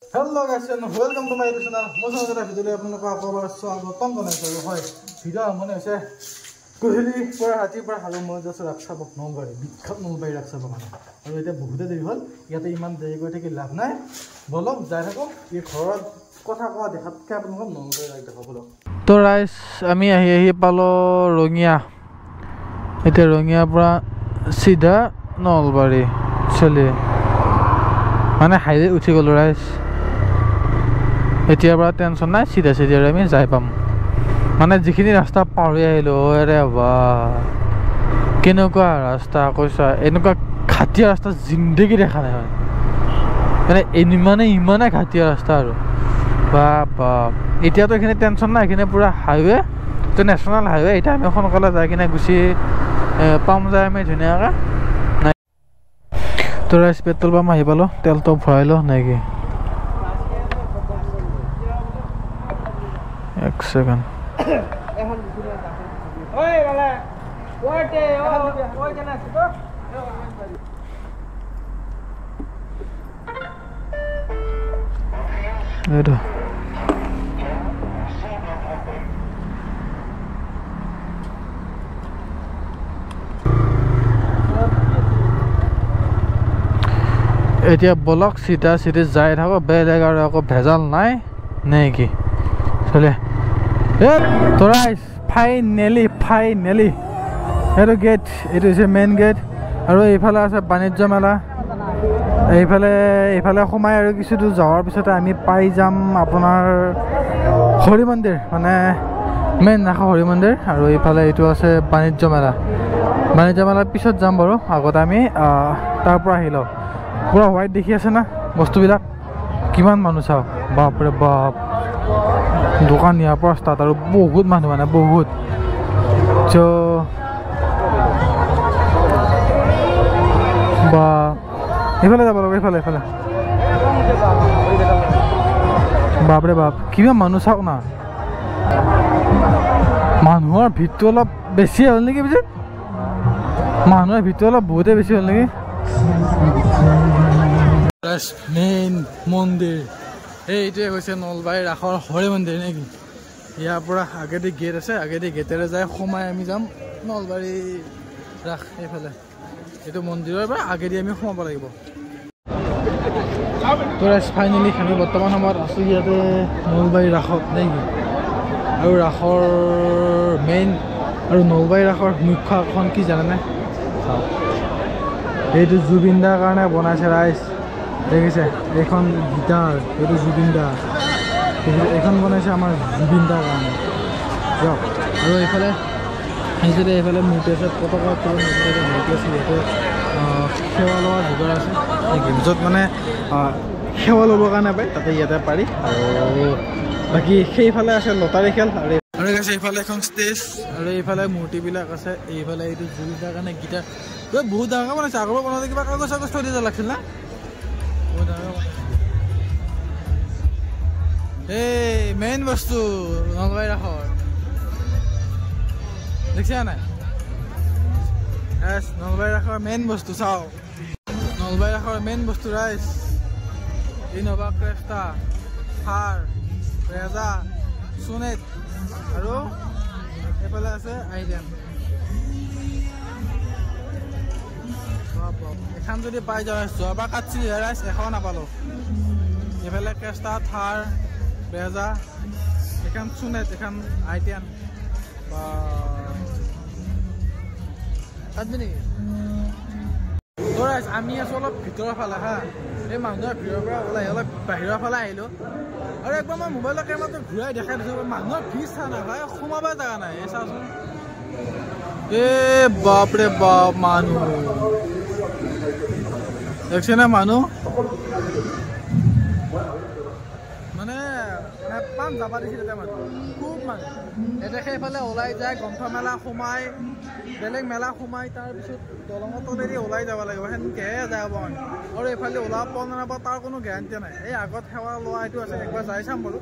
Hello guys and welcome to my channel. Most of the video আপোনালোকক আকবাৰ স্বাগতম জনাইছো হয় ভিডিও মনে হৈছে কোহলি পৰা হাতি পৰা হালো মই just ৰাখছা বক নলবাৰী বিখ্যাত নলবাৰী ৰাখছা বক আৰু এটা বহুতে দেৰি হ'ল ইয়াতে ইমান দেৰি কৰি থাকি লাভ নাই বলক যাই থাকো এই ঘৰত কথা কোৱা দেখাতকে আপোনালোকক নলবাৰী ৰাখ দেখাব বলক তো ৰাইজ আমি আহি পালো ৰঙিয়া এটা ৰঙিয়াৰ পৰা সিধা নলবাৰী চলে মানে হাইৱে উঠি গলো ৰাইজ এতিয়া পৰা টেনচন নাই সিধা সিধা আমি যাই পাম মানে যিখিনি ৰাস্তা পাৰি আহিলো আৰে বাহ কেনেকুৱা ৰাস্তা কৈছা এনেকুৱা ঘাটিয়া ৰাস্তা জিন্দগী দেখা নাই হয় মানে ইমানে ঘাটিয়া ৰাস্তা আৰু বাপ এতিয়াতো এখানে টেনচন নাই এখানে পুৰা হাইৱে তো নেশ্যনেল হাইৱে এটা আমি সোনকালে যাই কিনে গুচি পাম যায় আমি ধুনীয়াকৈ তো ৰাইজ পেট্ৰল পাম্প আহি পালো তেলটো ভৰাইলো নেকি এক সেকেন্ড ওই বালা ওইতে ওই কেন আছে তো এটা এতিয়া বলক সিধা সিধা যাই থাকো বেলেগ আৰু একো ভেজাল নাই নেকি চলে তো ৰাইজ ফাইনেলি এইটো গেট এইটো হৈছে মেইন গেট আৰু এইফালে আছে বাণিজ্য মেলা এইফালে সোমাই আৰু কিছু দূৰ যোৱাৰ পিছতে আমি পাই যাম আপোনাৰ হৰি মন্দিৰ মানে মেইন নাখা হৰি মন্দিৰ আৰু এইফালে এইটো আছে বাণিজ্য মেলাৰ পিছত যাম বাৰু আগতে আমি তাৰ পৰা আহিলো পুৰা হোৱাইট দেখি আছে না বস্তুবিলাক কিমান মানুহ চাও বাপৰে বাপ দোকান ইয়াৰ পৰা ষ্টাৰ্ট আৰু বহুত মানুহ মানে বহুত বা এইফালে যাব লাগিব এইফালে বাপৰে বাপ কিমান মানুহ চাওক না মানুহৰ ভিৰটো অলপ বেছি হ'ল নেকি পিছে মানুহৰ ভিৰটো অলপ বহুতে বেছি হ'ল নেকি মেইন মন্দিৰ এইটোৱে হৈছে নলবাৰী ৰাসৰ হৰি মন্দিৰ নেকি ইয়াৰ পৰা আগেদি গেট আছে আগেদি গেটেৰে যাই সোমাই আমি যাম নলবাৰী ৰাস এইফালে এইটো মন্দিৰৰ পৰা আগেদি আমি সোমাব লাগিব তো ফাইনেলি আমি বৰ্তমান সময়ত আছোঁ ইয়াতে নলবাৰী ৰাসত নেকি আৰু ৰাসৰ মেইন আৰু নলবাৰী ৰাসৰ মুখ্য আকৰ্ষণ কি জানেনে এইটো জুবিন দাৰ কাৰণে বনাইছে ৰাইজ দেখিছে এইখন গীটাৰ এইটো জুবিন দা এইখন বনাইছে আমাৰ জুবিন দাৰ কাৰণে দিয়ক আৰু এইফালে আহিছিলে এইফালে মূৰ্তি আছে পতাকা মূৰ্তি আছে ইয়াতে সেৱা লোৱাৰ যোগাৰ আছে য'ত মানে সেৱা ল'বৰ কাৰণে পায় তাতে ইয়াতে পাৰি আৰু বাকী সেইফালে আছে লটাৰী খেল আৰু আছে এইফালে এখন ষ্টেজ আৰু এইফালে মূৰ্তিবিলাক আছে এইফালে এইটো জুবিন দাৰ কাৰণে গীটাৰ বহুত ডাঙৰ বনাইছে আগৰ বনাওঁতে কিবা কাগজ চাগজ থৈ দিব লাগিছিল না এই মেইন বস্তু নলবাৰী ৰাসৰ দেখিছা নাই নলবাৰী ৰাসৰ মেইন বস্তু চাওঁ নলবাৰী ৰাসৰ মেইন বস্তু ৰাইজ ইন'ভা ক্ৰেষ্টা থাৰ ব্ৰেজা সোনেট আৰু এইফালে আছে আইলেন এখন যদি পাই যাওঁ যোৱাবাৰ কাটছিল ৰাইজ এখন নাপালোঁ এইফালে ক্ৰেষ্টা থাৰ ব্ৰেজা এখন সোনেট এখন আইটেন বা কাটবি নেকি ৰাইজ আমি আছোঁ অলপ ভিতৰৰ ফালে হা এই মানুহৰ ভিৰৰ পৰা ওলাই অলপ বাহিৰৰ ফালে আহিলোঁ আৰু একবাৰ মই মোবাইলৰ কেমেৰাটো ঘূৰাই দেখাই দিছোঁ মানুহৰ ভিৰ চা নাপায় সোমাব জেগা নাই এই চাচোন বাপৰে বাপ মানুহ দেখছেনে মানুহ মানে পাম যাবা দিছিল এতিয়া মানুহ খুব মানুহ এতিয়া সেইফালে ওলাই যায় গ্ৰন্থমেলা সোমাই বেলেগ মেলা সোমাই তাৰপিছত দলঙৰ তলেদি ওলাই যাব লাগিব সেনেকৈহে যাব মানে আৰু এইফালে ওলাব পোৱা নাপাব তাৰ কোনো গেৰাণ্টি নাই এই আগত সেৱা লোৱা এইটো আছে একবাৰ যাই চাম বাৰু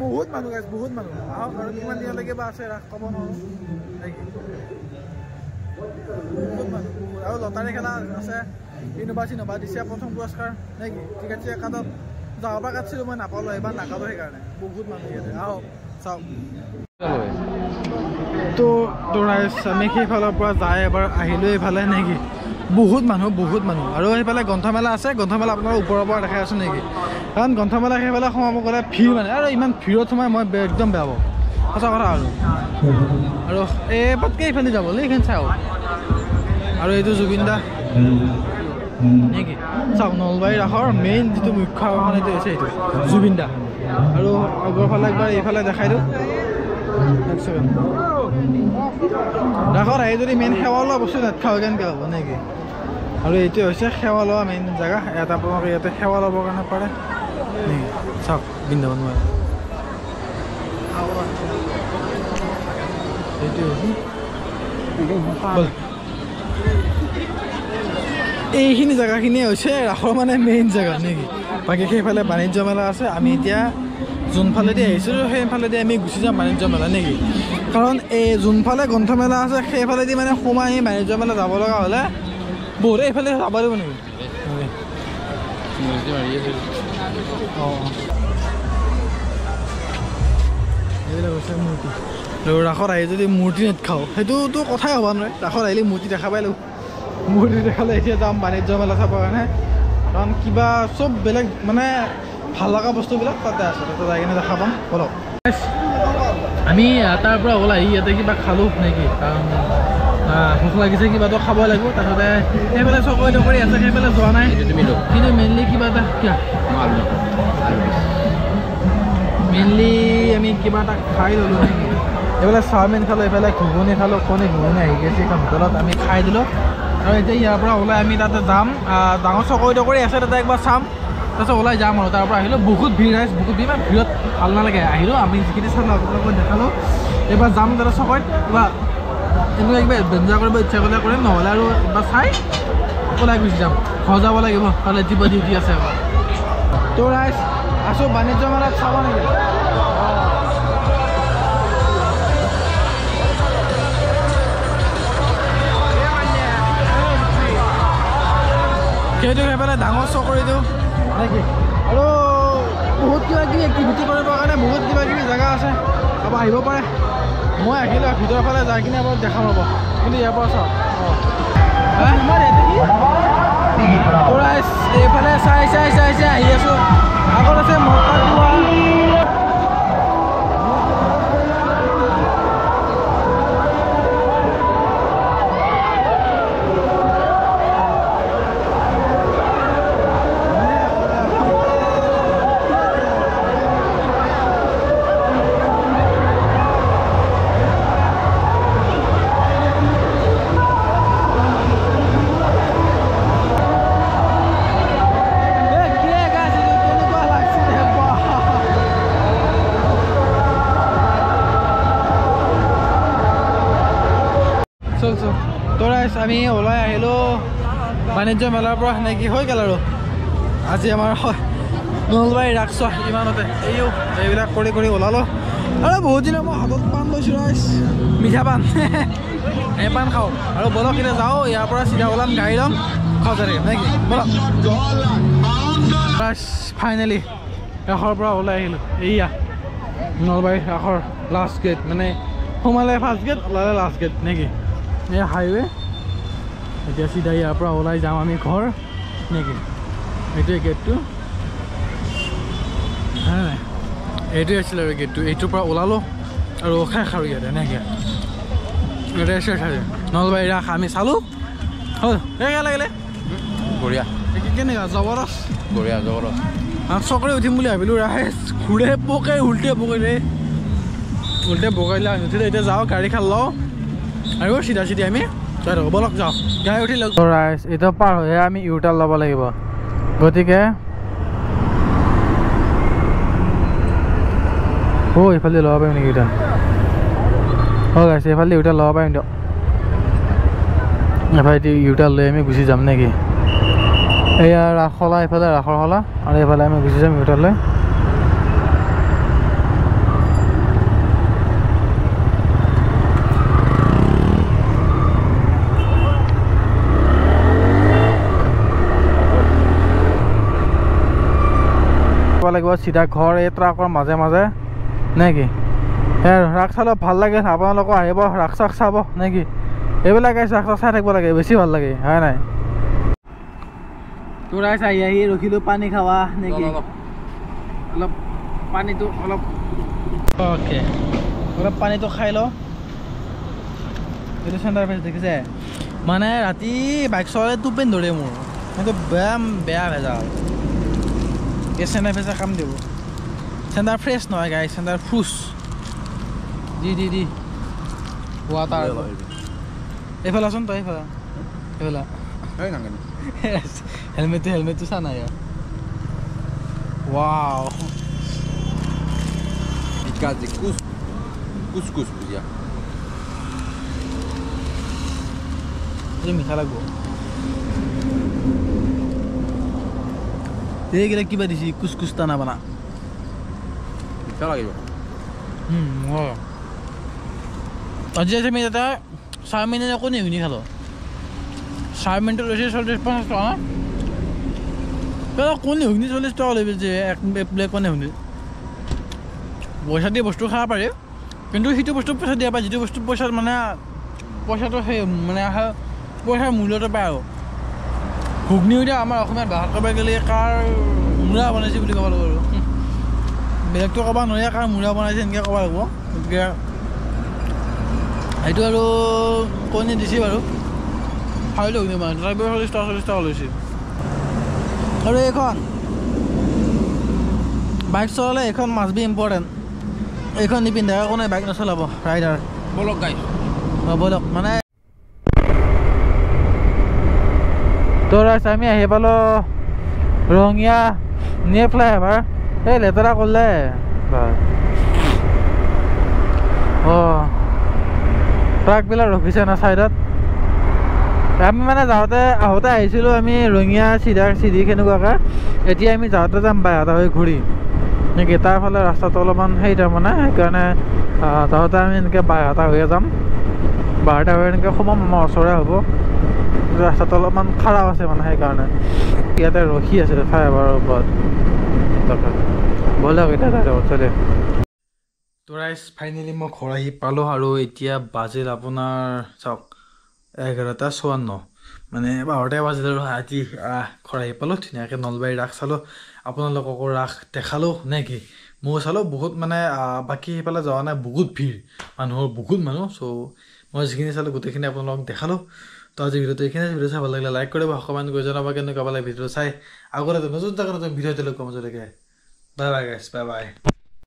বহুত মানুহ গাইছে বহুত মানুহ আহক আৰু কিমান দিনলৈকে বা আছে ৰাস ক'ব নোৱাৰোঁ বহুত মানুহ আৰু লটাৰী খেলা আছে ইউনিভাৰ্চিটি নবা দিছে প্ৰথম পুৰস্কাৰ নেকি ঠিক আছে একাদশ যাওঁবা কাটছিলোঁ মই নাপালোঁ এইবাৰ নাকাটো সেইকাৰণে বহুত মানুহ ইয়াতে আহক চাওক তো ৰাইজ আমি সেইফালৰ পৰা যাই এবাৰ আহিলোঁ এইফালে নেকি বহুত মানুহ আৰু সেইফালে গ্ৰন্থমেলা আছে গ্ৰন্থমেলা আপোনাৰ ওপৰৰ পৰা দেখাই আছোঁ নেকি কাৰণ গ্ৰন্থমেলা সেইফালে সোমাব গ'লে ভিৰ মানে আৰু ইমান ভিৰত সোমাই মই একদম বেয়া পাওঁ সঁচা কথা আৰু পটকৈ এইফালে যাবলৈ এইখিনি চাওক আৰু এইটো জুবিন দা নেকি চাওক নলবাৰী ৰাসৰ মেইন যিটো মুখ্য আকৰ্ষণ এইটো হৈছে এইটো জুবিন দা আৰু আগৰফালে একবাৰ এইফালে দেখাই দিওঁ ৰাসত আহি যদি মেইন সেৱা লোৱা বস্তু নেখাওঁ কেনেকৈ হ'ব নেকি আৰু এইটোৱে হৈছে সেৱা লোৱা মেইন জেগা এটা আপোনালোকে ইয়াতে সেৱা ল'বৰ কাৰণে পাৰে নেকি চাওক বৃন্দাবন এইখিনি জেগাখিনিয়ে হৈছে ৰাসৰ মানে মেইন জেগা নেকি বাকী সেইফালে বাণিজ্য মেলা আছে আমি এতিয়া যোনফালেদি আহিছিলোঁ সেইফালেদি আমি গুচি যাম বাণিজ্য মেলা নেকি কাৰণ এই যোনফালে গ্ৰন্থমেলা আছে সেইফালেদি মানে সোমাই আহি বাণিজ্য মেলা যাব লগা হ'লে বহুত এইফালে যাব লাগিব নেকি অঁ এইবিলাক হৈছে মূৰ্তি আৰু ৰাসত আহি যদি মূৰ্তি নেখাওঁ সেইটোতো কথাই হ'ব নোৱাৰে ৰাসত আহিলে মূৰ্তি দেখা পাই লওঁ মূৰ্তি দেখালে এতিয়া যাম বাণিজ্য মেলা চাবৰ কাৰণে কাৰণ কিবা চব বেলেগ মানে ভাল লগা বস্তুবিলাক তাতে আছে তাতে যাই কিনে দেখা পাম বলক আমি তাৰ পৰা ওলাই ইয়াতে কিবা খালোঁ নেকি কাৰণ ভোক লাগিছে কিবাটো খাব লাগিব তাৰপিছতে সেইফালে চকৰি টকৰি আছে সেইফালে যোৱা নাই কিন্তু মেইনলি কিবা এটা মেইনলি আমি কিবা এটা খাই ল'লোঁ নেকি এইফালে চাওমিন খালোঁ এইফালে ঘুগুনি খালোঁ ঘুগুনি আহি গৈছে এখন হোটেলত আমি খাই দিলোঁ আৰু এতিয়া ইয়াৰ পৰা ওলাই আমি তাতে যাম ডাঙৰ চকৰি টকৰি আছে তাতে একবাৰ চাম তাৰপিছত ওলাই যাম আৰু তাৰ পৰা আহিলোঁ বহুত ভিৰ ৰাইজ বহুত ভিৰ ভিৰত ভাল নালাগে আহিলোঁ আমি যিখিনি চালোঁ আপোনালোকক দেখালোঁ এইবাৰ যাম তাতে চকৰিত কিবা এনেকুৱা কিবা এডভেঞ্চাৰ কৰিব ইচ্ছা কৰিলে কৰিম নহ'লে আৰু এবাৰ চাই ওলাই গুচি যাম ঘৰ যাব লাগিব তালৈ ৰাতিপুৱা ডিউটি আছে তো ৰাইজ আছোঁ বাণিজ্য মেলাত চাব নেকি সেইটো সেইফালে ডাঙৰ চকৰিটো নেকি আৰু বহুত কিবা কিবি এক্টিভিটি কৰিবৰ কাৰণে বহুত কিবা কিবি জেগা আছে আকৌ আহিব পাৰে মই আহিলোঁ ভিতৰৰ ফালে যাই কিনে এবাৰ দেখাম ৰ'ব কিন্তু ইয়াৰ পৰা চাওক এইফালে চাই আহি আছোঁ আগত আছে মক্কা খোৱা আমি ওলাই আহিলোঁ বাণিজ্য মেলাৰ পৰা সেনেকৈ হৈ গ'ল আৰু আজি আমাৰ নলবাৰী ৰাস ইমানতে এইবিলাক কৰি ওলালোঁ আৰু বহুত দিনৰ মই হাতত পাণ লৈছোঁ ৰাইজ মিঠা পাণ এই পাণ খাওঁ আৰু বলক এতিয়া যাওঁ ইয়াৰ পৰা চিধা ওলাম গাড়ী ল'ম খজাৰে নেকি বলক ৰাইজ ফাইনেলি ৰাসৰ পৰা ওলাই আহিলোঁ এইয়া নলবাৰী ৰাসৰ লাষ্ট গেট মানে সোমালে ফাৰ্ষ্ট গেট ওলালে লাষ্ট গেট নেকি এই হাইৱে এতিয়া চিধা ইয়াৰ পৰা ওলাই যাম আমি ঘৰ নেকি এইটোৱে গেটটো নাই এইটোৱে আছিলে আৰু গেটটো এইটোৰ পৰা ওলালোঁ আৰু শেষ আৰু ইয়াতে এনেকৈ ইয়াতে শেষ আৰু নলবাৰী ৰাস আমি চালোঁ হ'ল কেনেকৈ লাগিলে বঢ়িয়া কেনেকুৱা জবৰদস্ত বঢ়িয়া জবৰদস্ত চকৰি উঠিম বুলি ভাবিলোঁ ৰাইজ ঘূৰে পকাই উল্টে পকাইলে আমি উঠিলে এতিয়া যাওঁ গাড়ী খাল লওঁ আৰু চিধা আমি বলক যাওঁ গাড়ী উঠি লওক ৰাইজ এতিয়া পাৰ হৈ আমি ইউটাৰ্ণ ল'ব লাগিব গতিকে এইফালে ল'ব পাৰিম নেকি ইউটাৰ্ণ গাইছে এইফালে ইউটাৰ্ণ ল'ব পাৰিম দিয়ক এফালে ইউটাৰ্ণ লৈ আমি গুচি যাম নেকি এয়া ৰাসলা এইফালে ৰাসৰ হলা আৰু এইফালে আমি গুচি যাম ইউটাৰ্ণ লৈ লাগিব চিধা ঘৰ এই ট্ৰাকৰ মাজে মাজে নে কি ৰাস চালেও ভাল লাগে আপোনালোকক আহিব ৰাস চাক চাব নে কি এইবিলাক ৰাস চাক চাই থাকিব লাগে বেছি ভাল লাগে হয় নাই তোৰ আহি ৰখিলোঁ পানী খাৱা নেকি অলপ পানীটো অলপ অ'কে অলপ পানীটো খাই লওঁ এইটো চেণ্টাৰ ফেচ দেখিছে মানে ৰাতি বাইক চলালে টোপনি ধৰে মোৰ কিন্তু বেয়া ভেজাল এই চেণ্টাৰ ফেচে কাম দিব চেণ্টাৰ ফ্ৰেছ নহয় গাই চেণ্টাৰ ফ্ৰুচ দি ৱাটাৰ এইফালে আছোন তই এইফালে হেলমেটটো চা নাই ৱাও Couscous বুঝিয়া এইটো মিঠা লাগব এইগিলা কিবা দিছি কুচকুচ টানা বানা মিঠা লাগিব আজি আমি এটা চাওমিন একো নেহুনি খালো চাওমিনটো লৈছে 40-50 টকা না কোন নেহুনি 40 টকা লৈ যে এক প্লেট কোন নেহুনি পইচা দিয়ে বস্তু খাব পাৰে কিন্তু সেইটো বস্তু পইচা দিয়া পায় যিটো বস্তু পইচা মানে পইচাটো সেই মানে পইচাৰ মূল্যটো পায় আৰু ঘুগনি এতিয়া আমাৰ অসমীয়াত ভাষা ক'ব গ'লে কাৰ মূৰা বনাইছে বুলি ক'ব লাগিব আৰু বেলেগটো ক'ব নোৱাৰে কাৰ মূৰা বনাইছে এনেকৈ ক'ব লাগিব গতিকে সেইটো আৰু কণী দিছে বাৰু খাইলোঁ ঘুগনি মানে তথাপিও 40 টকা লৈছে আৰু এইখন বাইক চলালে এইখন মাষ্ট বি ইম্পৰ্টেণ্ট এইখন নিপিন্ধাকৈ কোনে বাইক নচলাব ৰাইডাৰ বলক গাই বলক মানে তোৰ আমি আহি পালোঁ ৰঙিয়া নিয়ে ফ্লাইঅভাৰ এই লেতেৰা কৰিলে ট্ৰাকবিলাক ৰখিছে না ছাইডত আমি মানে আহোঁতে আহিছিলোঁ আমি ৰঙিয়া চিধি কেনেকুৱাকৈ এতিয়া আমি যাওঁতে যাম বাইহাটা হৈ ঘূৰি নেকি তাৰ ফালে ৰাস্তাটো অলপমান সেই তাৰমানে সেইকাৰণে যাওঁতে আমি এনেকৈ বাইহাটা হৈয়ে যাম বাইহাটা হৈ এনেকৈ সোমাম আমাৰ ওচৰে হ'ব ৰাস্তাটো অলপমান খাৰাপ আছে মানে সেইকাৰণে ইয়াতে ৰখি আছে ফ্লাইঅভাৰৰ ওপৰত ব'লক এতিয়া চলে তো ৰাইজ ফাইনেলি মই ঘৰ আহি পালোঁ আৰু এতিয়া বাজিল আপোনাৰ চাওক 11:54 মানে 12টাই বাজিল আৰু ৰাতি ঘৰ আহি পালোঁ ধুনীয়াকৈ নলবাৰী ৰাস চালোঁ আপোনালোককো ৰাস দেখালোঁ নে কি ময়ো চালোঁ বহুত মানে বাকী সেইফালে যোৱা নাই বহুত ভিৰ মানুহৰ বহুত মানুহ চ' মই যিখিনি চালোঁ গোটেইখিনি আপোনালোকক দেখালোঁ তো আজি ভিডিঅ'টো এইখিনি ভিডিঅ' চাই ভাল লাগিলে লাইক কৰিব কমেণ্ট কৰি জনাব কেনেকুৱা পালে ভিডিঅ'টো চাই আগতে নতুন ভিডিঅ' দিলোঁ কম যলৈকে বাই বাই গাইছ বাই বাই